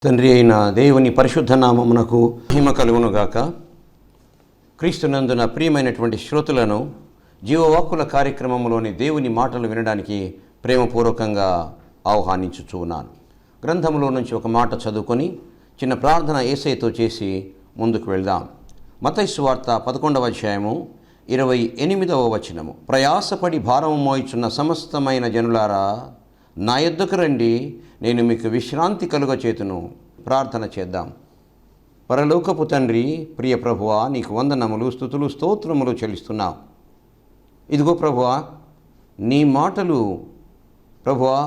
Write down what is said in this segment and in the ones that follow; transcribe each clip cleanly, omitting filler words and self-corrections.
తండ్రి అయిన దేవుని పరిశుద్ధ నామమునకు మహిమ కలుగునుగాక. క్రీస్తునందున ప్రియమైనటువంటి శ్రోతలను జీవవాక్కుల కార్యక్రమంలోని దేవుని మాటలు వినడానికి ప్రేమపూర్వకంగా ఆహ్వానించుచున్నాను. గ్రంథంలో నుంచి ఒక మాట చదువుకొని చిన్న ప్రార్థన యేసయ్యతో చేసి ముందుకు వెళ్దాం. మత్తయి సువార్త 11వ అధ్యాయము 28వ వచనము. ప్రయాసపడి భారము మోయిచున్న సమస్తమైన జనులారా, నా యొద్దకు రండి, నేను మీకు విశ్రాంతి కలుగచేతును. ప్రార్థన చేద్దాం. పరలోకపు తండ్రి, ప్రియ ప్రభువా, నీకు వందనములు, స్తుతులు, స్తోత్రములు చెల్లిస్తున్నాం. ఇదిగో ప్రభువా, నీ మాటలు ప్రభువా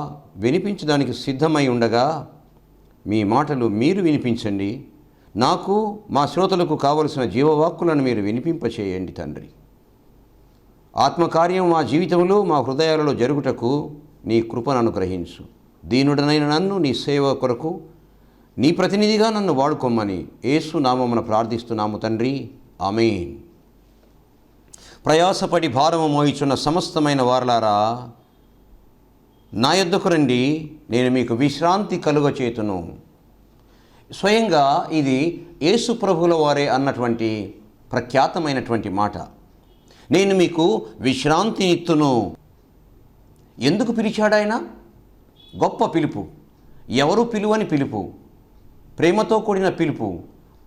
వినిపించడానికి సిద్ధమై ఉండగా మీ మాటలు మీరు వినిపించండి. నాకు, మా శ్రోతలకు కావలసిన జీవవాక్కులను మీరు వినిపింపచేయండి తండ్రి. ఆత్మకార్యం మా జీవితంలో, మా హృదయాలలో జరుగుటకు నీ కృపను అనుగ్రహించు. దీనుడనైన నన్ను నీ సేవ కొరకు నీ ప్రతినిధిగా నన్ను వాడుకోమని యేసు నామమున ప్రార్థిస్తున్నాము తండ్రి, ఆమేన్. ప్రయాసపడి భారము మోయిచున్న సమస్తమైన వారలారా, నా యొద్దకు రండి, నేను మీకు విశ్రాంతి కలుగచేతును. స్వయంగా ఇది యేసు ప్రభువుల వారే అన్నటువంటి ప్రఖ్యాతమైనటువంటి మాట. నేను మీకు విశ్రాంతినిత్తును. ఎందుకు పిలిచాడాయన? గొప్ప పిలుపు, ఎవరు పిలువని పిలుపు, ప్రేమతో కూడిన పిలుపు,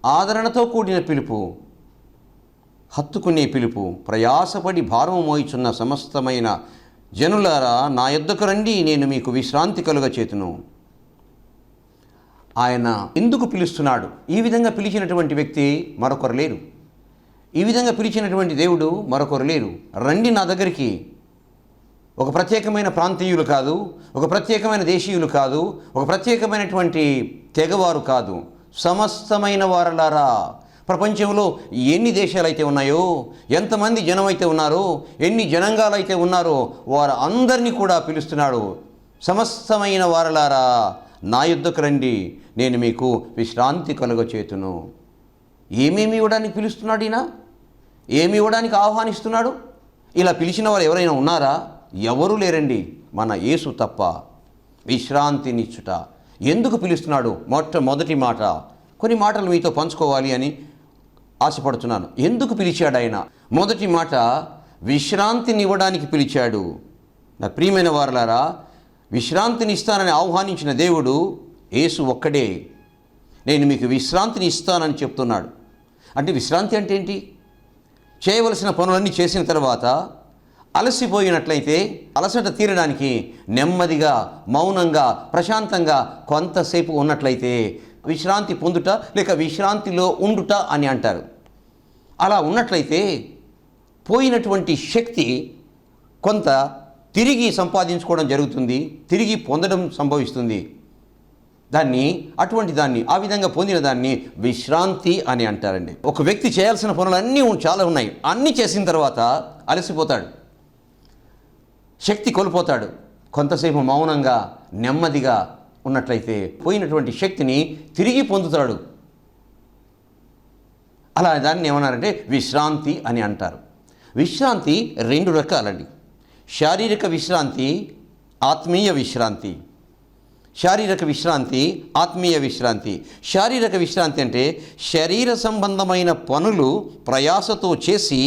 ఆదరణతో కూడిన పిలుపు, హత్తుకునే పిలుపు. ప్రయాసపడి భారము మోయిచున్న సమస్తమైన జనులారా, నా యొద్దకు రండి, నేను మీకు విశ్రాంతి కలుగచేతును. ఆయన ఎందుకు పిలుస్తున్నాడు? ఈ విధంగా పిలిచినటువంటి వ్యక్తి మరొకరు లేరు. ఈ విధంగా పిలిచినటువంటి దేవుడు మరొకరు లేరు. రండి నా దగ్గరికి. ఒక ప్రత్యేకమైన ప్రాంతీయులు కాదు, ఒక ప్రత్యేకమైన దేశీయులు కాదు, ఒక ప్రత్యేకమైనటువంటి తెగవారు కాదు, సమస్తమైన వారలారా. ప్రపంచంలో ఎన్ని దేశాలైతే ఉన్నాయో, ఎంతమంది జనం అయితే ఉన్నారో, ఎన్ని జనాంగాలైతే ఉన్నారో, వారు అందరినీ కూడా పిలుస్తున్నాడు. సమస్తమైన వారలారా, నా యొద్దకు రండి, నేను మీకు విశ్రాంతి కలుగచేతును. ఏమేమి ఇవ్వడానికి పిలుస్తున్నాడు ఈయన? ఏమి ఇవ్వడానికి ఆహ్వానిస్తున్నాడు? ఇలా పిలిచిన వారు ఎవరైనా ఉన్నారా? ఎవరూ లేరండి, మన యేసు తప్ప. విశ్రాంతినిచ్చుట. ఎందుకు పిలుస్తున్నాడు? మొదటి మాట, కొన్ని మాటలు మీతో పంచుకోవాలి అని ఆశపడుతున్నాను. ఎందుకు పిలిచాడు ఆయన? మొదటి మాట, విశ్రాంతిని ఇవ్వడానికి పిలిచాడు. నా ప్రియమైన వారలారా, విశ్రాంతిని ఇస్తానని ఆహ్వానించిన దేవుడు యేసు ఒక్కడే. నేను మీకు విశ్రాంతిని ఇస్తానని చెప్తున్నాడు. అంటే విశ్రాంతి అంటే ఏంటి? చేయవలసిన పనులన్నీ చేసిన తర్వాత అలసిపోయినట్లయితే అలసట తీరడానికి నెమ్మదిగా, మౌనంగా, ప్రశాంతంగా కొంతసేపు ఉన్నట్లయితే విశ్రాంతి పొందుట లేక విశ్రాంతిలో ఉండుట అని అంటారు. అలా ఉన్నట్లయితే పోయినటువంటి శక్తి కొంత తిరిగి సంపాదించుకోవడం జరుగుతుంది, తిరిగి పొందడం సంభవిస్తుంది. అటువంటి దాన్ని ఆ విధంగా పొందిన దాన్ని విశ్రాంతి అని అంటారండి. ఒక వ్యక్తి చేయాల్సిన పనులన్నీ చాలా ఉన్నాయి. అన్నీ చేసిన తర్వాత అలసిపోతాడు, శక్తి కోల్పోతాడు. కొంతసేపు మౌనంగా, నెమ్మదిగా ఉన్నట్లయితే పోయినటువంటి శక్తిని తిరిగి పొందుతాడు. అలా దాన్ని ఏమన్నారంటే విశ్రాంతి అని అంటారు. విశ్రాంతి రెండు రకాలండి. శారీరక విశ్రాంతి, ఆత్మీయ విశ్రాంతి. శారీరక విశ్రాంతి, ఆత్మీయ విశ్రాంతి. శారీరక విశ్రాంతి అంటే శరీర సంబంధమైన పనులు ప్రయాసతో చేసి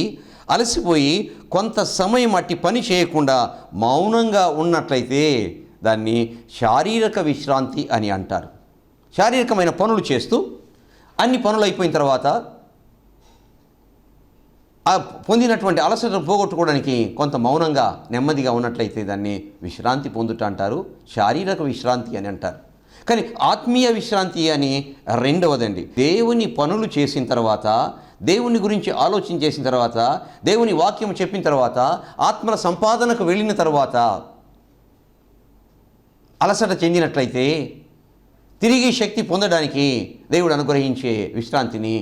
అలసిపోయి కొంత సమయం అట్టి పని చేయకుండా మౌనంగా ఉన్నట్లయితే దాన్ని శారీరక విశ్రాంతి అని అంటారు. శారీరకమైన పనులు చేస్తూ అన్ని పనులు అయిపోయిన తర్వాత ఆ పొందినటువంటి అలసటను పోగొట్టుకోవడానికి కొంత మౌనంగా, నెమ్మదిగా ఉన్నట్లయితే దాన్ని విశ్రాంతి పొందుట అంటారు, శారీరక విశ్రాంతి అని అంటారు. కానీ ఆత్మీయ విశ్రాంతి అని రెండవదండి. దేవుని పనులు చేసిన తర్వాత, దేవుని గురించి ఆలోచన చేసిన తర్వాత, దేవుని వాక్యం చెప్పిన తర్వాత, ఆత్మల సంపాదనకు వెళ్ళిన తర్వాత అలసట చెందినట్లయితే తిరిగి శక్తి పొందడానికి దేవుడు అనుగ్రహించే విశ్రాంతిని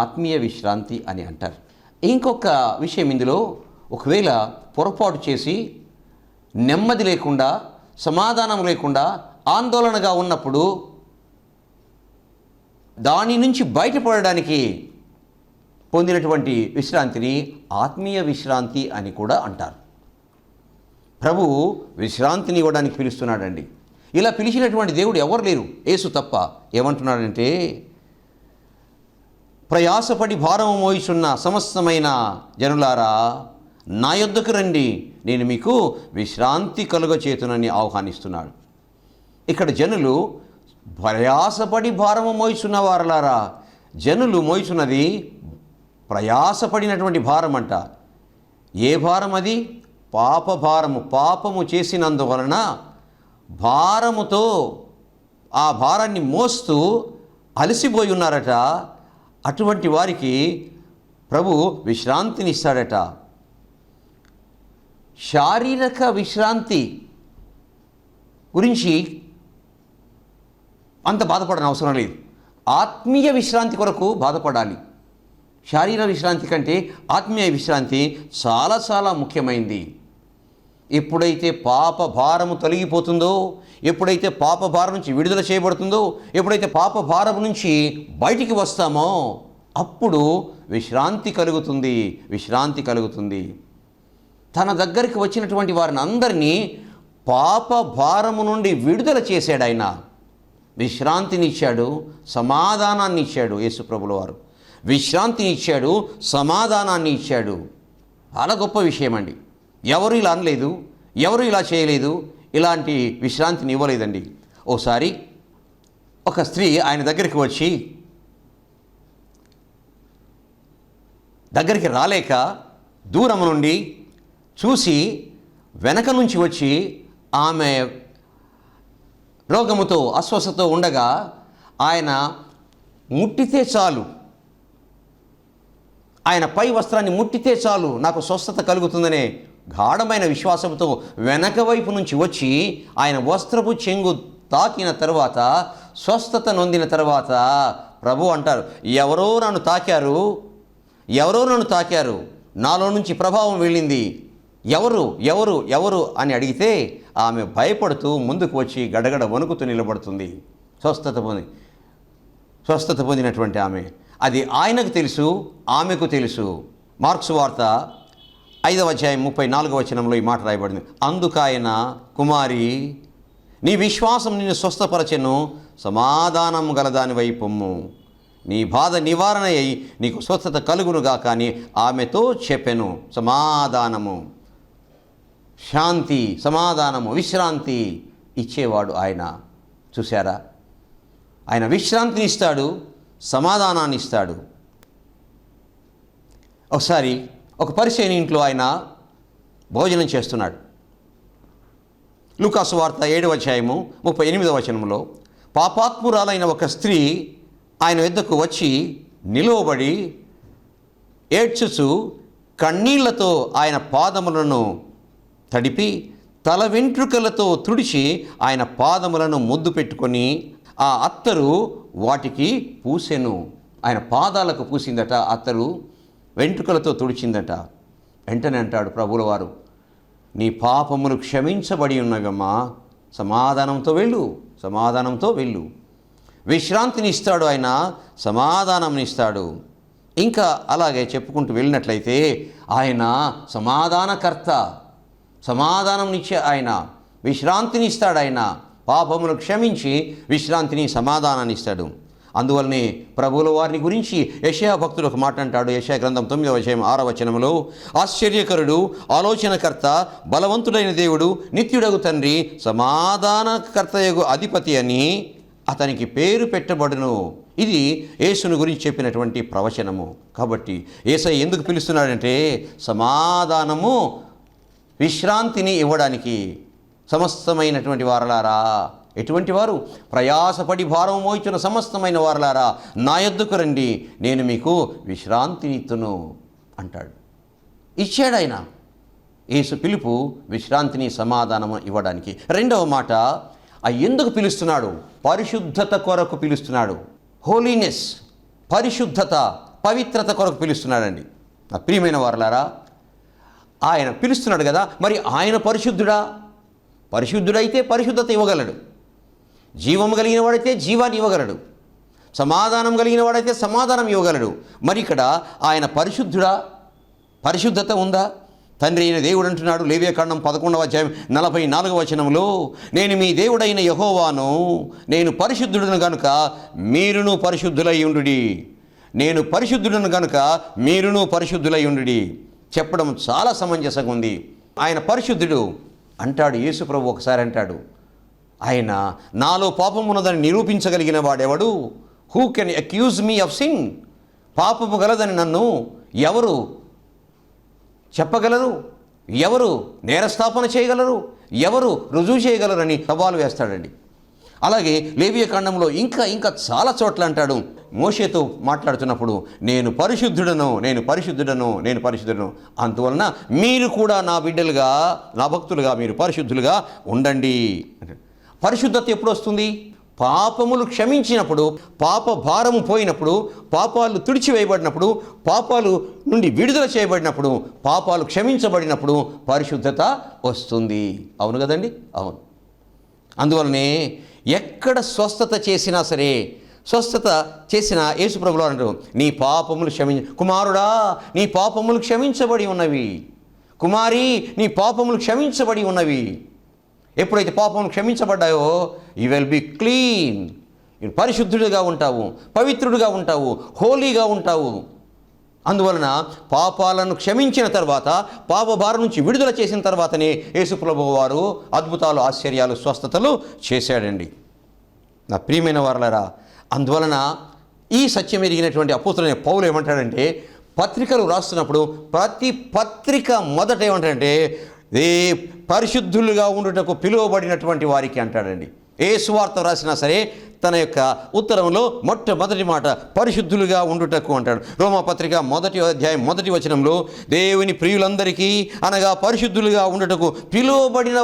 ఆత్మీయ విశ్రాంతి అని అంటారు. ఇంకొక విషయం ఇందులో, ఒకవేళ పొరపాటు చేసి నెమ్మది లేకుండా, సమాధానం లేకుండా, ఆందోళనగా ఉన్నప్పుడు దాని నుంచి బయటపడడానికి పొందినటువంటి విశ్రాంతిని ఆత్మీయ విశ్రాంతి అని కూడా అంటారు. ప్రభువు విశ్రాంతిని ఇవ్వడానికి పిలుస్తున్నాడండి. ఇలా పిలిచినటువంటి దేవుడు ఎవరు లేరు, యేసు తప్ప. ఏమంటున్నాడంటే, ప్రయాసపడి భారము మోయిచున్న సమస్తమైన జనులారా నా యొద్దకు రండి, నేను మీకు విశ్రాంతి కలుగచేతునని ఆహ్వానిస్తున్నాడు. ఇక్కడ జనులు ప్రయాసపడి భారము మోయిచున్న వారలారా, జనులు మోయిచున్నది ప్రయాసపడినటువంటి భారం అంట. ఏ భారం అది? పాప భారము. పాపము చేసినందువలన భారముతో ఆ భారాన్ని మోస్తూ అలసిపోయి ఉన్నారట. అటువంటి వారికి ప్రభు విశ్రాంతిని ఇస్తాడట. శారీరక విశ్రాంతి గురించి అంత బాధపడని అవసరం లేదు. ఆత్మీయ విశ్రాంతి కొరకు బాధపడాలి. శారీరక విశ్రాంతి కంటే ఆత్మీయ విశ్రాంతి చాలా చాలా ముఖ్యమైనది. ఎప్పుడైతే పాప భారము తొలగిపోతుందో, ఎప్పుడైతే పాప భారం నుంచి విడుదల చేయబడుతుందో, ఎప్పుడైతే పాప భారం నుంచి బయటికి వస్తామో అప్పుడు విశ్రాంతి కలుగుతుంది. విశ్రాంతి కలుగుతుంది. తన దగ్గరికి వచ్చినటువంటి వారిని అందరినీ పాప భారము నుండి విడుదల చేశాడు ఆయన. విశ్రాంతిని ఇచ్చాడు, సమాధానాన్ని ఇచ్చాడు. యేసుప్రభుల వారు విశ్రాంతిని ఇచ్చాడు, సమాధానాన్ని ఇచ్చాడు. చాలా గొప్ప విషయం అండి. ఎవరు ఇలా అనలేదు, ఎవరు ఇలా చేయలేదు, ఇలాంటి విశ్రాంతిని ఇవ్వలేదండి. ఓసారి ఒక స్త్రీ ఆయన దగ్గరికి వచ్చి దగ్గరికి రాలేక దూరం నుండి చూసి వెనక నుంచి వచ్చి ఆమె రోగముతో అస్వస్థతో ఉండగా ఆయన ముట్టితే చాలు, ఆయన పై వస్త్రాన్ని ముట్టితే చాలు నాకు స్వస్థత కలుగుతుందనే గాఢమైన విశ్వాసంతో వెనక వైపు నుంచి వచ్చి ఆయన వస్త్రపు చెంగు తాకిన తర్వాత, స్వస్థత నొందిన తర్వాత ప్రభు అంటారు, ఎవరో నన్ను తాకారు, ఎవరో నన్ను తాకారు, నాలో నుంచి ప్రభావం వెళ్ళింది, ఎవరు ఎవరు ఎవరు అని అడిగితే ఆమె భయపడుతూ ముందుకు వచ్చి గడగడ వణుకుతూ నిలబడుతుంది. స్వస్థత పొందినటువంటి ఆమె. అది ఆయనకు తెలుసు, ఆమెకు తెలుసు. మార్క్స్ వార్త 5వ అధ్యాయం 34వ వచనంలో ఈ మాట రాయబడింది. అందుకాయన, కుమారి, నీ విశ్వాసం నిన్ను స్వస్థపరచెను, సమాధానం గలదానివై పొమ్ము, నీ బాధ నివారణ అయి నీకు స్వస్థత కలుగునుగా. కానీ ఆమెతో చెప్పెను. సమాధానము, శాంతి, సమాధానము, విశ్రాంతి ఇచ్చేవాడు ఆయన. చూశారా? ఆయన విశ్రాంతిని ఇస్తాడు, సమాధానాన్ని ఇస్తాడు. ఒకసారి ఒక పరిసయ్యుని ఇంట్లో ఆయన భోజనం చేస్తున్నాడు. లూకాసు వార్త 7వ అధ్యాయము 38వ వచనంలో, పాపాత్మురాలైన ఒక స్త్రీ ఆయన వద్దకు వచ్చి నిలువబడి ఏడ్చుచు కన్నీళ్లతో ఆయన పాదములను తడిపి తల వెంట్రుకలతో తుడిచి ఆయన పాదములను ముద్దు పెట్టుకొని ఆ అత్తరు వాటికి పూసెను. ఆయన పాదాలకు పూసిందట అత్తరు, వెంట్రుకలతో తుడిచిందట. వెంటనే అంటాడు ప్రభువుల వారు, నీ పాపములు క్షమించబడి ఉన్నవమ్మా, సమాధానంతో వెళ్ళు, సమాధానంతో వెళ్ళు. విశ్రాంతిని ఇస్తాడు ఆయన, సమాధానంని ఇస్తాడు. ఇంకా అలాగే చెప్పుకుంటూ వెళ్ళినట్లయితే ఆయన సమాధానకర్త, సమాధానంనిచ్చే ఆయన, విశ్రాంతిని ఇస్తాడు ఆయన. పాపములు క్షమించి విశ్రాంతిని, సమాధానాన్ని ఇస్తాడు. అందువల్లనే ప్రభువుల వారిని గురించి యెషయా భక్తుడు ఒక మాట అంటాడు. యెషయా గ్రంథం 9వ అధ్యాయం 6వ వచనంలో, ఆశ్చర్యకరుడు, ఆలోచనకర్త, బలవంతుడైన దేవుడు, నిత్యుడగు తండ్రి, సమాధానకర్తయగు అధిపతి అని అతనికి పేరు పెట్టబడును. ఇది యేసుని గురించి చెప్పినటువంటి ప్రవచనము. కాబట్టి యేసయ్య ఎందుకు పిలుస్తున్నాడంటే సమాధానము, విశ్రాంతిని ఇవ్వడానికి. సమస్తమైనటువంటి వారలారా, ఎటువంటి వారు? ప్రయాసపడి భారం మోయిచున్న సమస్తమైన వారలారా నా యొద్దకు రండి, నేను మీకు విశ్రాంతినిత్తును అంటాడు. ఇచ్చాడు ఆయన. యేసు పిలుపు విశ్రాంతిని, సమాధానము ఇవ్వడానికి. రెండవ మాట, ఎందుకు పిలుస్తున్నాడు? పరిశుద్ధత కొరకు పిలుస్తున్నాడు. హోలీనెస్, పరిశుద్ధత, పవిత్రత కొరకు పిలుస్తున్నాడండి. నా ప్రియమైన వారలారా, ఆయన పిలుస్తున్నాడు కదా, మరి ఆయన పరిశుద్ధుడా? పరిశుద్ధుడైతే పరిశుద్ధత ఇవ్వగలడు. జీవము కలిగిన వాడైతే జీవాన్ని ఇవ్వగలడు. సమాధానం కలిగిన వాడైతే సమాధానం ఇవ్వగలడు. మరి ఇక్కడ ఆయన పరిశుద్ధుడా? పరిశుద్ధత ఉందా? తండ్రి అయిన దేవుడు అంటున్నాడు లేవియాకాండం 11వ అధ్యాయం 44వ వచనంలో, నేను మీ దేవుడైన యెహోవాను, నేను పరిశుద్ధుడను గనుక మీరును పరిశుద్ధులై ఉండుడి. నేను పరిశుద్ధుడను గనుక మీరును పరిశుద్ధులై ఉండుడి చెప్పడం చాలా సమంజసంగా ఉంది. ఆయన పరిశుద్ధుడు అంటాడు. యేసు ప్రభు ఒకసారి అంటాడు, ఆయన నాలో పాపం ఉన్నదని నిరూపించగలిగిన వాడెవడు? Who can accuse me of sin? పాపము గలదని నన్ను ఎవరు చెప్పగలరు? ఎవరు నేరస్థాపన చేయగలరు? ఎవరు రుజువు చేయగలరని సవాలు వేస్తాడండి. అలాగే లేవియాకాండంలో ఇంకా చాలా చోట్ల అంటాడు. మోషేతో మాట్లాడుతున్నప్పుడు, నేను పరిశుద్ధుడను, నేను పరిశుద్ధుడను, నేను పరిశుద్ధుడను, అందువలన మీరు కూడా నా బిడ్డలుగా, నా భక్తులుగా మీరు పరిశుద్ధులుగా ఉండండి. పరిశుద్ధత ఎప్పుడు వస్తుంది? పాపములు క్షమించినప్పుడు, పాప భారము పోయినప్పుడు, పాపాలు తుడిచివేయబడినప్పుడు, పాపాలు నుండి విడుదల చేయబడినప్పుడు, పాపాలు క్షమించబడినప్పుడు పరిశుద్ధత వస్తుంది. అవును కదండి? అవును. అందువలనే ఎక్కడ స్వస్థత చేసినా సరే, స్వస్థత చేసిన యేసుప్రభులు అంటారు, నీ పాపములు కుమారుడా నీ పాపములు క్షమించబడి ఉన్నవి, కుమారి నీ పాపములు క్షమించబడి ఉన్నవి. ఎప్పుడైతే పాపములు క్షమించబడ్డాయో యు విల్ బి క్లీన్, పరిశుద్ధుడిగా ఉంటావు, పవిత్రుడిగా ఉంటావు, హోలీగా ఉంటావు. అందువలన పాపాలను క్షమించిన తర్వాత, పాప భారం నుంచి విడుదల చేసిన తర్వాతనే యేసుప్రభువు వారు అద్భుతాలు, ఆశ్చర్యాలు, స్వస్థతలు చేశాడండి. నా ప్రియమైన వారలారా, అందువలన ఈ సత్యం ఎరిగినటువంటి అపోస్తులైన పౌలు ఏమంటాడంటే, పత్రికలు రాస్తున్నప్పుడు ప్రతి పత్రిక మొదట ఏమంటాడంటే, పరిశుద్ధులుగా ఉండుటకు పిలువబడినటువంటి వారికి అంటాడండి. ఏ సువార్త రాసినా సరే తన యొక్క ఉత్తరంలో మొట్టమొదటి మాట పరిశుద్ధులుగా ఉండుటకు అంటాడు. రోమాపత్రిక 1వ అధ్యాయం 1వ వచనంలో, దేవుని ప్రియులందరికీ అనగా పరిశుద్ధులుగా ఉండుటకు పిలువబడిన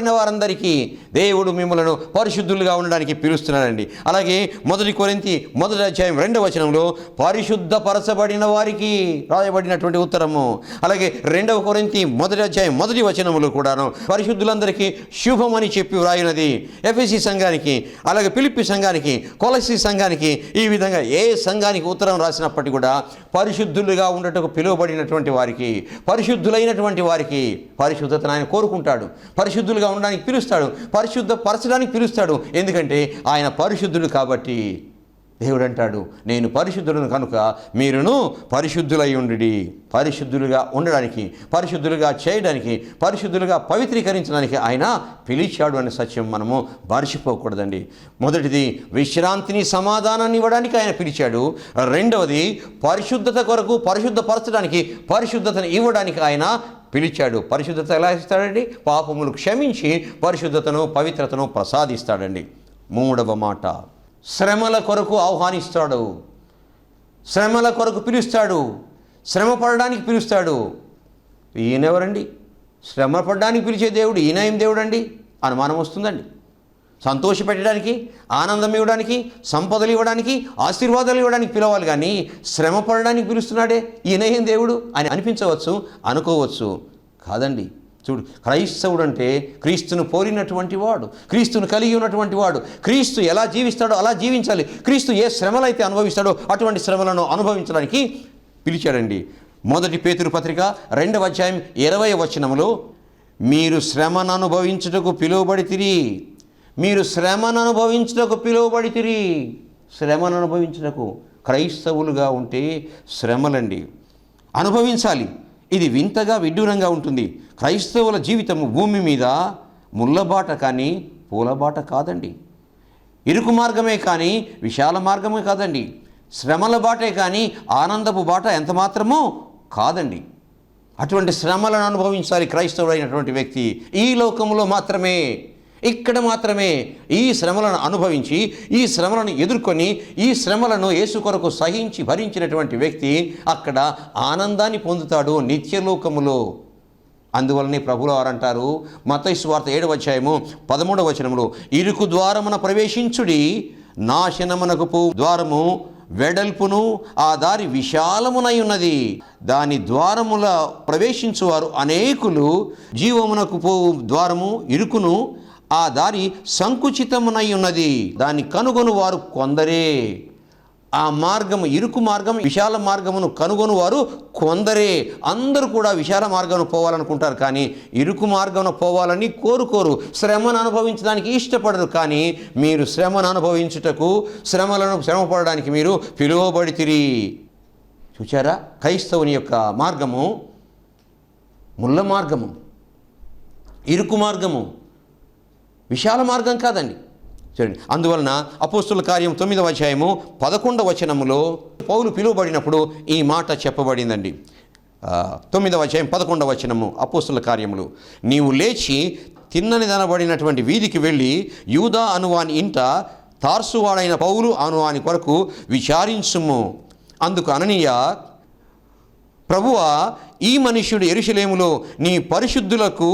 వారందరికీ దేవుడు మిమ్మలను పరిశుద్ధులుగా ఉండడానికి పిలుస్తున్నాడండి. అలాగే 1 కొరింథీ 1వ అధ్యాయం 2వ వచనంలో పరిశుద్ధపరచబడిన వారికి రాయబడినటువంటి ఉత్తరము. అలాగే 2 కొరింథీ 1వ అధ్యాయం 1వ వచనములో కూడాను పరిశుద్ధులందరికీ శుభమని చెప్పి వ్రాయినది. ఎఫెసీ సంఘానికి, అలాగే ఫిలిప్పీ సంఘానికి, కొలసీ సంఘానికి, ఈ విధంగా ఏ సంఘానికి ఉత్తరం రాసినప్పటికీ కూడా పరిశుద్ధులుగా ఉండటకు పిలువబడినటువంటి వారికి, పరిశుద్ధులైనటువంటి వారికి పరిశుద్ధతను ఆయన కోరుకుంటాడు. పరిశుద్ధులుగా ఉండడానికి పిలుస్తాడు, పరిశుద్ధపరచడానికి పిలుస్తాడు. ఎందుకంటే ఆయన పరిశుద్ధుడు కాబట్టి. దేవుడు అంటాడు, నేను పరిశుద్ధులను కనుక మీరును పరిశుద్ధులై ఉండుడి. పరిశుద్ధులుగా ఉండడానికి, పరిశుద్ధులుగా చేయడానికి, పరిశుద్ధులుగా పవిత్రీకరించడానికి ఆయన పిలిచాడు అనే సత్యం మనము మర్చిపోకూడదండి. మొదటిది విశ్రాంతిని, సమాధానాన్ని ఇవ్వడానికి ఆయన పిలిచాడు. రెండవది పరిశుద్ధత కొరకు, పరిశుద్ధపరచడానికి, పరిశుద్ధతను ఇవ్వడానికి ఆయన పిలిచాడు. పరిశుద్ధత ఎలా ఇస్తాడండి? పాపములు క్షమించి పరిశుద్ధతను, పవిత్రతను ప్రసాదిస్తాడండి. మూడవ మాట, శ్రమల కొరకు ఆహ్వానిస్తాడు, శ్రమల కొరకు పిలుస్తాడు, శ్రమ పడడానికి పిలుస్తాడు. ఈయనెవరండి? శ్రమ పడడానికి పిలిచే దేవుడు ఈయన ఏం దేవుడు అండి? అనుమానం వస్తుందండి. సంతోషపెట్టడానికి, ఆనందం ఇవ్వడానికి, సంపదలు ఇవ్వడానికి, ఆశీర్వాదాలు ఇవ్వడానికి పిలవాలి, కానీ శ్రమ పడడానికి పిలుస్తున్నాడే ఈయన ఏం దేవుడు అని అనిపించవచ్చు, అనుకోవచ్చు. కాదండి. చూడు, క్రైస్తవుడు అంటే క్రీస్తును పోలినటువంటి వాడు, క్రీస్తును కలిగి ఉన్నటువంటి వాడు. క్రీస్తు ఎలా జీవిస్తాడో అలా జీవించాలి. క్రీస్తు ఏ శ్రమలైతే అనుభవిస్తాడో అటువంటి శ్రమలను అనుభవించడానికి పిలిచాడండి. 1 పేతురు పత్రిక 2వ అధ్యాయం 20వ వచనంలో, మీరు శ్రమను అనుభవించుటకు పిలువబడితిరి, మీరు శ్రమను అనుభవించుటకు పిలువబడితిరి. శ్రమను అనుభవించుటకు, క్రైస్తవులుగా ఉంటే శ్రమలండి అనుభవించాలి. ఇది వింతగా విడ్డూరంగా ఉంటుంది. క్రైస్తవుల జీవితము భూమి మీద ముళ్ళబాట కానీ పూలబాట కాదండి. ఇరుకు మార్గమే కానీ విశాల మార్గమే కాదండి. శ్రమల బాటే కానీ ఆనందపు బాట ఎంత మాత్రమో కాదండి. అటువంటి శ్రమలను అనుభవించాలి క్రైస్తవుడైనటువంటి వ్యక్తి. ఈ లోకంలో మాత్రమే, ఇక్కడ మాత్రమే ఈ శ్రమలను అనుభవించి, ఈ శ్రమలను ఎదుర్కొని, ఈ శ్రమలను యేసు కొరకు సహించి భరించినటువంటి వ్యక్తి అక్కడ ఆనందాన్ని పొందుతాడు నిత్యలోకములో. అందువలనే ప్రభువుల వారు అంటారు, మత్తయి సువార్త 7వ అధ్యాయము 13వ వచనములో, ఇరుకు ద్వారమున ప్రవేశించుడి, నాశనమునకు పోవు ద్వారము వెడల్పును, ఆ దారి విశాలమునై ఉన్నది, దాని ద్వారముల ప్రవేశించువారు అనేకులు, జీవమునకు పోవు ద్వారము ఇరుకును, ఆ దారి సంకుచితమునై ఉన్నది, దాన్ని కనుగొను వారు కొందరే. ఆ మార్గము, ఇరుకు మార్గం, విశాల మార్గమును కనుగొని వారు కొందరే. అందరూ కూడా విశాల మార్గమును పోవాలనుకుంటారు, కానీ ఇరుకు మార్గమును పోవాలని కోరుకోరు. శ్రమను అనుభవించడానికి ఇష్టపడరు. కానీ మీరు శ్రమను అనుభవించుటకు, శ్రమపడడానికి మీరు పిలువబడితిరి. చూచారా, క్రైస్తవుని యొక్క మార్గము ముళ్ళ మార్గము, ఇరుకు మార్గము, విశాల మార్గం కాదండి. చూడండి, అందువలన అపోస్తుల కార్యం 9వ అధ్యాయము 11వ వచనములో పౌలు పిలువబడినప్పుడు ఈ మాట చెప్పబడిందండి. 9వ అధ్యాయం 11వ వచనము అపోస్తుల కార్యములు. నీవు లేచి తిన్ననిదనబడినటువంటి వీధికి వెళ్ళి యూదా అనువాని ఇంట తార్సువాడైన పౌలు అనువాని కొరకు విచారించుము. అందుకు అననీయ, ప్రభువా, ఈ మనుష్యుడు యెరూషలేములో నీ పరిశుద్ధులకు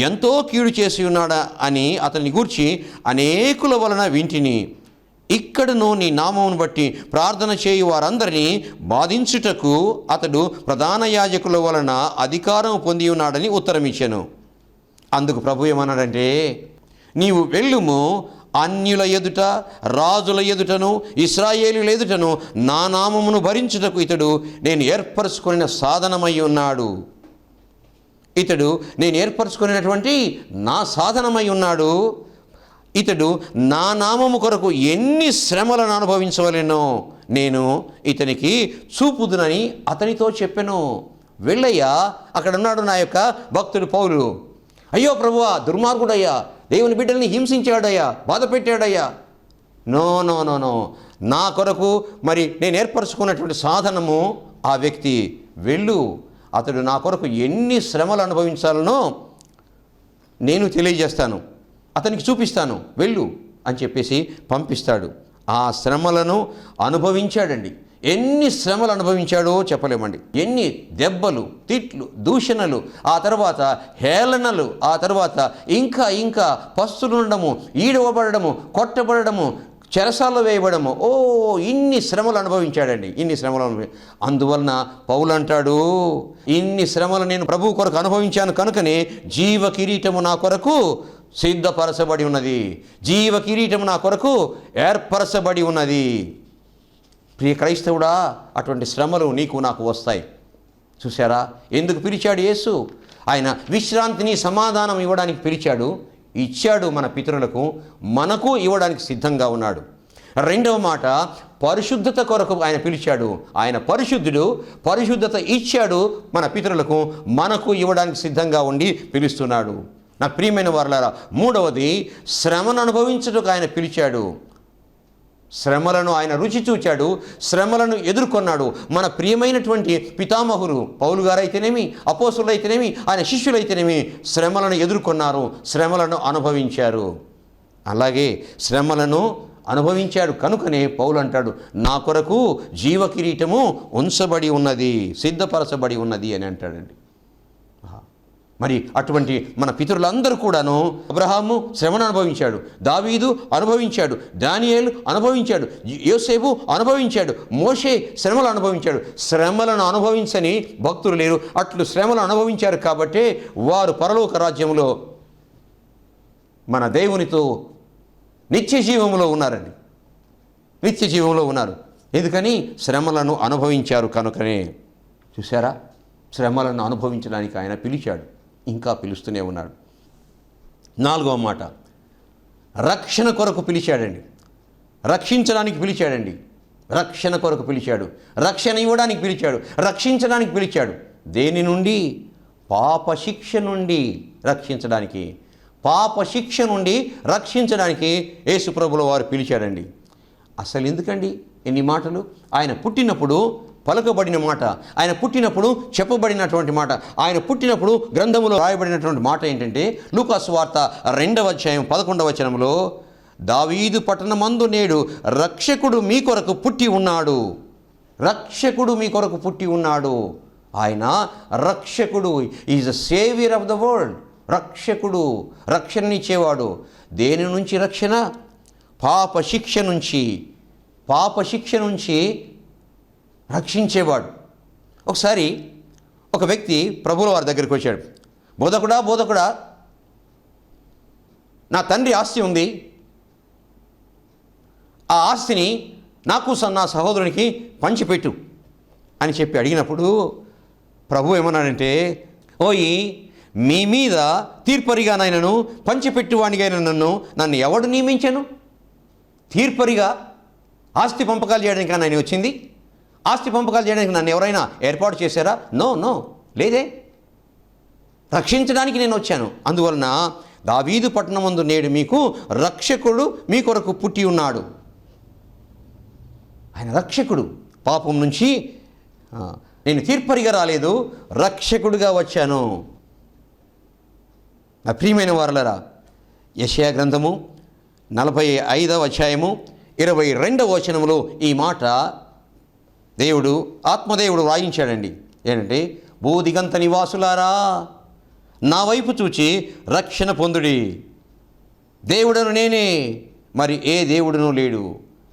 ఎంతో కీడు చేసి ఉన్నాడా అని అతన్ని గూర్చి అనేకుల వలన వింటిని. ఇక్కడను నీ నామమును బట్టి ప్రార్థన చేయు వారందరినీ బాధించుటకు అతడు ప్రధాన యాజకుల వలన అధికారం పొంది ఉన్నాడని ఉత్తరమిచ్చాను. అందుకు ప్రభు ఏమన్నాడంటే, నీవు వెళ్ళుము, అన్యుల ఎదుట, రాజుల ఎదుటను, ఇశ్రాయేలుల ఎదుటను నా నామమును భరించుటకు ఇతడు నేను ఏర్పరచుకున్న సాధనమై ఉన్నాడు. ఇతడు నేను ఏర్పరచుకునేటువంటి నా సాధనమై ఉన్నాడు. ఇతడు నా నామము కొరకు ఎన్ని శ్రమలను అనుభవించవలెనో నేను ఇతనికి చూపుదునని అతనితో చెప్పెను. వెళ్ళయ్యా, అక్కడ ఉన్నాడు నా యొక్క భక్తుడు పౌలు. అయ్యో ప్రభువా, దుర్మార్గుడయ్యా, దేవుని బిడ్డల్ని హింసించాడయ్యా, బాధ పెట్టాడయ్యా. నో నో నో నో నా కొరకు మరి నేను ఏర్పరచుకున్నటువంటి సాధనము ఆ వ్యక్తి. వెళ్ళు, అతడు నా కొరకు ఎన్ని శ్రమలు అనుభవించాలనో నేను తెలియజేస్తాను, అతనికి చూపిస్తాను, వెళ్ళు అని చెప్పేసి పంపిస్తాడు. ఆ శ్రమలను అనుభవించాడండి. ఎన్ని శ్రమలు అనుభవించాడో చెప్పలేమండి. ఎన్ని దెబ్బలు, తిట్లు, దూషణలు, ఆ తర్వాత హేళనలు, ఆ తర్వాత ఇంకా ఇంకా పస్తులుండడము, ఈడవబడము, కొట్టబడము, చెరసాల్లో వేయబడము. ఇన్ని శ్రమలు అనుభవించాడండి, ఇన్ని శ్రమలు అందువలన పౌలు అంటాడు, ఇన్ని శ్రమలు నేను ప్రభువు కొరకు అనుభవించాను కనుకనే జీవ కిరీటము నా కొరకు సిద్ధపరచబడి ఉన్నది, జీవ కిరీటము నా కొరకు ఏర్పరచబడి ఉన్నది. ప్రియ క్రైస్తవుడా, అటువంటి శ్రమలు నీకు నాకు వస్తాయి. చూసారా, ఎందుకు పిలిచాడు యేసు? ఆయన విశ్రాంతిని, సమాధానం ఇవ్వడానికి పిలిచాడు, ఇచ్చాడు. మన పితరులకు, మనకు ఇవ్వడానికి సిద్ధంగా ఉన్నాడు. రెండవ మాట, పరిశుద్ధత కొరకు ఆయన పిలిచాడు. ఆయన పరిశుద్ధుడు, పరిశుద్ధత ఇచ్చాడు మన పితరులకు, మనకు ఇవ్వడానికి సిద్ధంగా ఉండి పిలుస్తున్నాడు. నా ప్రియమైన వారలారా, మూడవది, శ్రమను అనుభవించుటకు ఆయన పిలిచాడు. శ్రమలను ఆయన రుచి చూచాడు, శ్రమలను ఎదుర్కొన్నాడు. మన ప్రియమైనటువంటి పితామహులు పౌలు గారైతేనేమి, అపోస్తులైతేనేమి, ఆయన శిష్యులైతేనేమి శ్రమలను ఎదుర్కొన్నారు, శ్రమలను అనుభవించారు. అలాగే శ్రమలను అనుభవించాడు కనుకనే పౌలు అంటాడు, నా కొరకు జీవ కిరీటము ఉంచబడి ఉన్నది, సిద్ధపరచబడి ఉన్నది అని అంటాడండి. మరి అటువంటి మన పితరులందరూ కూడాను, అబ్రహాము శ్రమను అనుభవించాడు, దావీదు అనుభవించాడు, దానియేలు అనుభవించాడు, యోసేపు అనుభవించాడు, మోషే శ్రమలు అనుభవించాడు. శ్రమలను అనుభవించని భక్తులు లేరు. అట్లు శ్రమలు అనుభవించారు కాబట్టే వారు పరలోక రాజ్యంలో మన దేవునితో నిత్య జీవంలో ఉన్నారండి, నిత్య జీవంలో ఉన్నారు. ఎందుకని? శ్రమలను అనుభవించారు కనుకనే. చూసారా, శ్రమలను అనుభవించడానికి ఆయన పిలిచాడు, ఇంకా పిలుస్తూనే ఉన్నాడు. నాలుగవ మాట, రక్షణ కొరకు పిలిచాడండి, రక్షించడానికి పిలిచాడండి. రక్షణ కొరకు పిలిచాడు, రక్షణ ఇవ్వడానికి పిలిచాడు, రక్షించడానికి పిలిచాడు. దేని నుండి? పాప శిక్ష నుండి రక్షించడానికి, పాప శిక్ష నుండి రక్షించడానికి యేసు ప్రభుల వారు పిలిచాడండి. అసలు ఎందుకండి ఎన్ని మాటలు? ఆయన పుట్టినప్పుడు పలకబడిన మాట, ఆయన పుట్టినప్పుడు చెప్పబడినటువంటి మాట, ఆయన పుట్టినప్పుడు గ్రంథములో రాయబడినటువంటి మాట ఏంటంటే, లూకా సువార్త 2వ అధ్యాయం 11వ వచనంలో, దావీదు పట్టణమందు నేడు రక్షకుడు మీ కొరకు పుట్టి ఉన్నాడు, రక్షకుడు మీ కొరకు పుట్టి ఉన్నాడు. ఆయన రక్షకుడు, is the saviour of the world. రక్షకుడు, రక్షణనిచ్చేవాడు. దేని నుంచి రక్షణ? పాప శిక్ష నుంచి, పాప శిక్ష నుంచి రక్షించేవాడు. ఒకసారి ఒక వ్యక్తి ప్రభువుల వారి దగ్గరికి వచ్చాడు. బోధకుడా, బోధకుడా, నా తండ్రి ఆస్తి ఉంది, ఆ ఆస్తిని నాకు నా సహోదరునికి పంచిపెట్టు అని చెప్పి అడిగినప్పుడు ప్రభు ఏమన్నాడంటే, ఓయి మీ మీద తీర్పరిగానైనను పంచిపెట్టువానిగా నన్ను ఎవడు నియమించాను? తీర్పరిగా ఆస్తి పంపకాలు చేయడానికి నేను వచ్చింది? ఆస్తి పంపకాలు చేయడానికి నన్ను ఎవరైనా ఏర్పాటు చేశారా? నో లేదే. రక్షించడానికి నేను వచ్చాను. అందువలన దావీదు పట్టణమందు నేడు మీకు రక్షకుడు మీ కొరకు పుట్టి ఉన్నాడు. ఆయన రక్షకుడు. పాపం నుంచి నేను తీర్పరిగా రాలేదు, రక్షకుడిగా వచ్చాను. నా ప్రియమైన వారలారా, యెషయా గ్రంథము 45వ అధ్యాయము 22వ వచనములో ఈ మాట ఆత్మదేవుడు వ్రాయించాడండి. ఏంటంటే, భూదిగంత నివాసులారా నా వైపు చూచి రక్షణ పొందుడి. దేవుడను నేనే, మరి ఏ దేవుడును లేడు.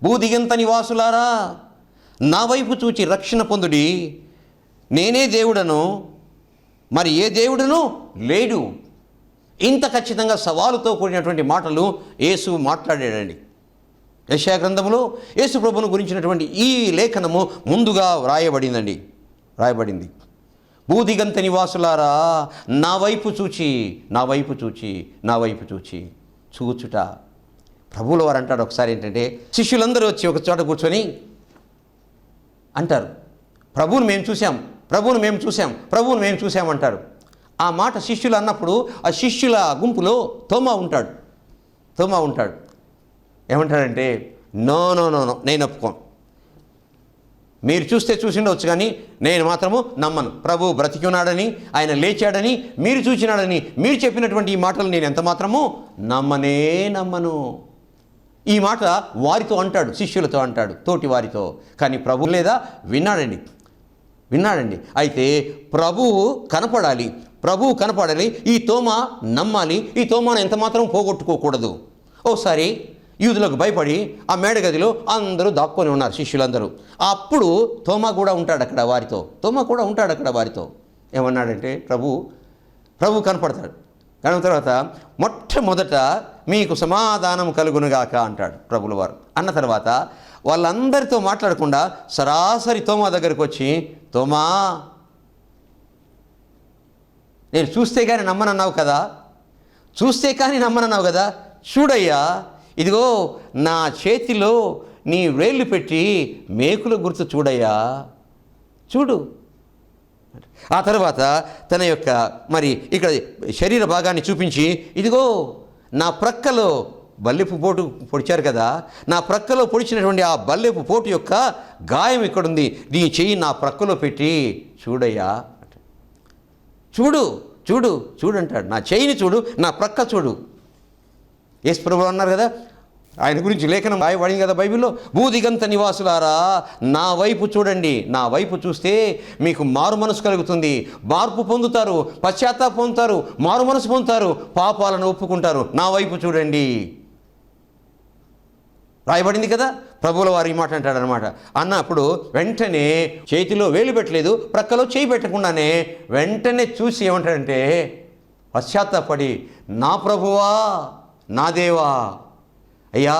భూదిగంత నివాసులారా నా వైపు చూచి రక్షణ పొందుడి. నేనే దేవుడను, మరి ఏ దేవుడును లేడు. ఇంత ఖచ్చితంగా సవాలుతో కూడినటువంటి మాటలు యేసు మాట్లాడాడండి. యెషయా గ్రంథంలో యేసు ప్రభువును గురించినటువంటి ఈ లేఖనము ముందుగా రాయబడింది. భూదిగంత నివాసులారా నా వైపు చూచి చూచుట. ప్రభువుల వారు అంటాడు ఒకసారి ఏంటంటే, శిష్యులందరూ వచ్చి ఒక చోట కూర్చొని అంటారు, ప్రభువును మేము చూసాం అంటారు. ఆ మాట శిష్యులు అన్నప్పుడు ఆ శిష్యుల గుంపులో తోమా ఉంటాడు. ఏమంటాడంటే, నో నేను ఒప్పుకోను. మీరు చూసిండవచ్చు కానీ నేను మాత్రము నమ్మను. ప్రభు బ్రతికి ఉన్నాడని, ఆయన లేచాడని, మీరు చూచినాడని మీరు చెప్పినటువంటి ఈ మాటలు నేను ఎంత మాత్రము నమ్మను. ఈ మాట వారితో అంటాడు, శిష్యులతో అంటాడు, తోటి వారితో. కానీ ప్రభు లేదా విన్నాడండి. అయితే ప్రభువు కనపడాలి. ఈ తోమా నమ్మాలి. ఈ తోమాను ఎంత మాత్రం పోగొట్టుకోకూడదు. ఓసారి యూదులకు భయపడి ఆ మేడగదిలో అందరూ దాక్కొని ఉన్నారు, శిష్యులందరూ. అప్పుడు తోమా కూడా ఉంటాడు అక్కడ వారితో. ఏమన్నాడంటే, ప్రభు కనపడతాడు. కనుక తర్వాత మొట్టమొదట మీకు సమాధానం కలుగునుగాక అంటాడు ప్రభుల వారు. అన్న తర్వాత వాళ్ళందరితో మాట్లాడకుండా సరాసరి తోమా దగ్గరికి వచ్చి, తోమా, నేను చూస్తే కానీ నమ్మనన్నావు కదా, చూడయ్యా, ఇదిగో నా చేతిలో నీ వేళ్ళు పెట్టి మేకుల గుర్తు చూడయ్యా, చూడు. ఆ తర్వాత తన యొక్క మరి ఇక్కడ శరీర భాగాన్ని చూపించి, ఇదిగో నా ప్రక్కలో బల్లెపు పోటు పొడిచారు కదా, నా ప్రక్కలో పొడిచినటువంటి ఆ బల్లెపు పోటు యొక్క గాయం ఇక్కడుంది, నీ చెయ్యి నా ప్రక్కలో పెట్టి చూడయ్యా, చూడు అంటాడు. నా చెయ్యిని చూడు, నా ప్రక్క చూడు. యేసు ప్రభువు అన్నారు కదా, ఆయన గురించి లేఖనం రాయబడింది కదా బైబిల్లో, భూదిగంత నివాసులారా నా వైపు చూడండి. నా వైపు చూస్తే మీకు మారు మనసు కలుగుతుంది, మార్పు పొందుతారు, పశ్చాత్తాపం పొందుతారు, మారు మనసు పొందుతారు, పాపాలను ఒప్పుకుంటారు. నా వైపు చూడండి రాయబడింది కదా. ప్రభువుల వారు ఈ మాట అంటాడనమాట. అన్నప్పుడు వెంటనే చేతిలో వేలు పెట్టలేదు, ప్రక్కలో చేయి పెట్టకుండానే వెంటనే చూసి ఏమంటాడంటే, పశ్చాత్తాపడి, నా ప్రభువా, నా దేవా, అయ్యా,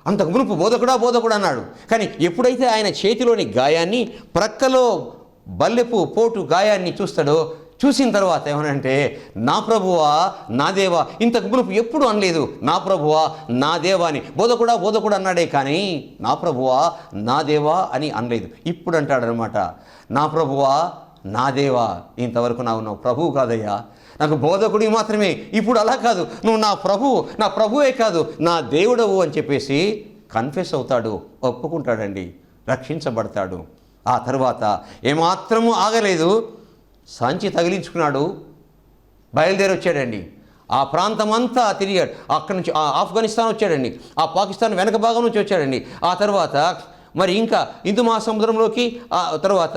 అంతకు మునుపు బోధకుడా అన్నాడు. కానీ ఎప్పుడైతే ఆయన చేతిలోని గాయాన్ని, ప్రక్కలో బల్లెపు పోటు గాయాన్ని చూస్తాడో, చూసిన తర్వాత ఏమనంటే, నా ప్రభువా, నా దేవా. ఇంతకు మునుపు ఎప్పుడు అనలేదు నా ప్రభువా, నా దేవా అని. బోధకుడా అన్నాడే కానీ నా ప్రభువా, నా దేవా అని అనలేదు. ఇప్పుడు అంటాడనమాట, నా ప్రభువా, నా దేవా. ఇంతవరకు నువ్వు ప్రభువు కాదయ్యా, నాకు బోధకుడి మాత్రమే. ఇప్పుడు అలా కాదు, నువ్వు నా ప్రభువే కాదు, నా దేవుడవు అని చెప్పేసి కన్ఫెస్ అవుతాడు, ఒప్పుకుంటాడండి, రక్షించబడతాడు. ఆ తర్వాత ఏమాత్రము ఆగలేదు, సంచి తగిలించుకున్నాడు, బయలుదేరి వచ్చాడండి. ఆ ప్రాంతం అంతా తిరిగాడు. అక్కడి నుంచి ఆఫ్ఘనిస్తాన్ వచ్చాడండి, ఆ పాకిస్తాన్ వెనక భాగం నుంచి వచ్చాడండి. ఆ తర్వాత మరి ఇంకా హిందూ మహాసముద్రంలోకి తర్వాత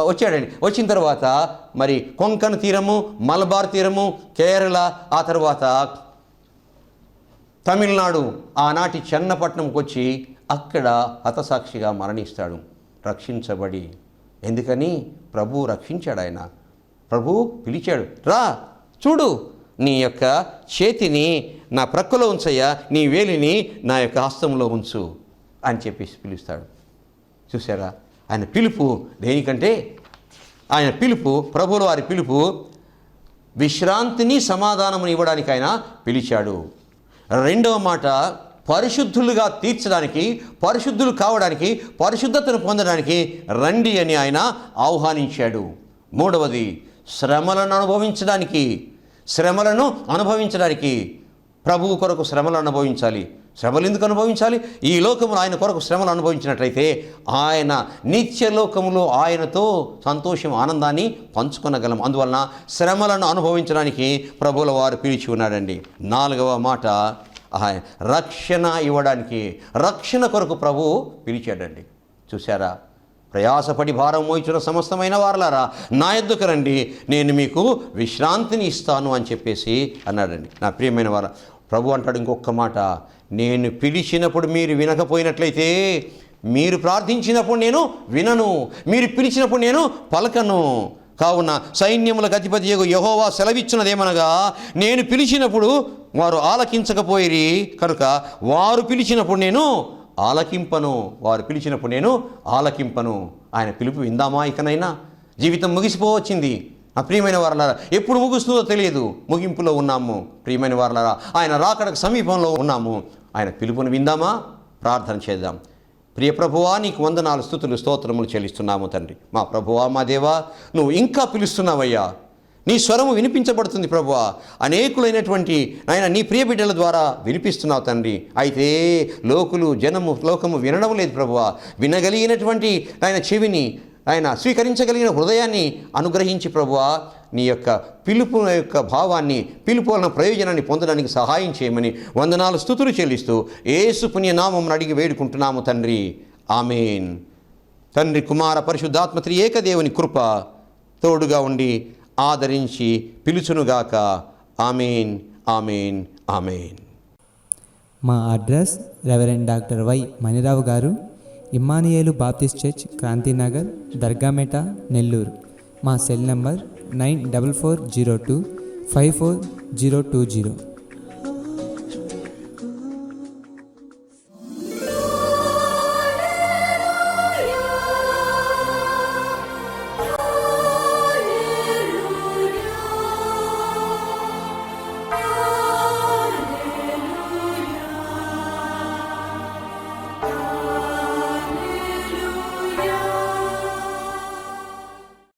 వచ్చాడండి. వచ్చిన తర్వాత మరి కొంకణ్ తీరము, మలబార్ తీరము, కేరళ, ఆ తర్వాత తమిళనాడు, ఆనాటి చెన్నపట్నంకి వచ్చి అక్కడ హతసాక్షిగా మరణిస్తాడు, రక్షించబడి. ఎందుకని? ప్రభు రక్షించాడు. ఆయన ప్రభు పిలిచాడు, రా చూడు, నీ యొక్క చేతిని నా ప్రక్కలో ఉంచయ్యా, నీ వేలిని నా యొక్క హస్తంలో ఉంచు. అని చెప్పేసి పిలుస్తాడు. చూసారా, ఆయన పిలుపు దేనికంటే, ఆయన పిలుపు, ప్రభువుల వారి పిలుపు విశ్రాంతిని సమాధానముని ఇవ్వడానికి ఆయన పిలిచాడు. రెండవ మాట, పరిశుద్ధులుగా తీర్చడానికి, పరిశుద్ధులు కావడానికి, పరిశుద్ధతను పొందడానికి రండి అని ఆయన ఆహ్వానించాడు. మూడవది, శ్రమలను అనుభవించడానికి ప్రభువు కొరకు శ్రమలు అనుభవించాలి. శ్రమలు ఎందుకు అనుభవించాలి? ఈ లోకములో ఆయన కొరకు శ్రమలు అనుభవించినట్లయితే ఆయన నిత్య లోకములో ఆయనతో సంతోషం, ఆనందాన్ని పంచుకొనగలం. అందువలన శ్రమలను అనుభవించడానికి ప్రభువుల వారు పిలిచి ఉన్నాడండి. నాలుగవ మాట, ఆయన రక్షణ ఇవ్వడానికి, రక్షణ కొరకు ప్రభువు పిలిచాడండి. చూశారా, ప్రయాసపడి భారం మోయించిన సమస్తమైన వారలారా నా యొద్దకు రండి, నేను మీకు విశ్రాంతిని ఇస్తాను అని చెప్పేసి అన్నాడండి. నా ప్రియమైన వారు, ప్రభు అంటాడు ఇంకొక మాట, నేను పిలిచినప్పుడు మీరు వినకపోయినట్లయితే, మీరు ప్రార్థించినప్పుడు నేను వినను, మీరు పిలిచినప్పుడు నేను పలకను. కావున సైన్యములకు అధిపతి యెహోవా సెలవిచ్చినదేమనగా, నేను పిలిచినప్పుడు వారు ఆలకించకపోయిరి కనుక వారు పిలిచినప్పుడు నేను ఆలకింపను, వారు పిలిచినప్పుడు నేను ఆలకింపను. ఆయన పిలుపు విందామా? ఇకనైనా జీవితం ముగిసిపోవచ్చింది. ఆ ప్రియమైన వారలారా, ఎప్పుడు ముగుస్తుందో తెలియదు, ముగింపులో ఉన్నాము. ప్రియమైన వారలారా, ఆయన రాకడకు సమీపంలో ఉన్నాము. ఆయన పిలుపును విందామా? ప్రార్థన చేద్దాం. ప్రియ ప్రభువా, నీకు వందనాలు, స్తుతులు, స్తోత్రములు చెల్లిస్తున్నాము తండ్రి. మా ప్రభువా, మా దేవా, నువ్వు ఇంకా పిలుస్తున్నావయ్యా. నీ స్వరము వినిపించబడుతుంది ప్రభువా. అనేకులైనటువంటి నాయన నీ ప్రియ బిడ్డల ద్వారా వినిపిస్తున్నావు తండ్రి. అయితే లోకము వినడం లేదు ప్రభువా. వినగలిగినటువంటి ఆయన చెవిని, ఆయన స్వీకరించగలిగిన హృదయాన్ని అనుగ్రహించి ప్రభువా, నీ యొక్క పిలుపు యొక్క భావాన్ని, పిలుపు వలన ప్రయోజనాన్ని పొందడానికి సహాయం చేయమని వందనాలు, స్తుతులు చెల్లిస్తూ యేసు పుణ్యనామమును అడిగి వేడుకుంటున్నాము తండ్రి. ఆమేన్. తండ్రి, కుమార, పరిశుద్ధాత్మ త్రి ఏకదేవుని కృప తోడుగా ఉండి ఆదరించి పిలుచునుగాక. ఆమేన్, ఆమేన్, ఆమేన్. మా address reverend doctor why Manirao గారు, ఇమ్మానుయేలు బాప్టిస్ట్ చర్చ్, క్రాంతినగర్, దర్గామెట, నెల్లూరు. మా సెల్ నంబర్ 9440254020.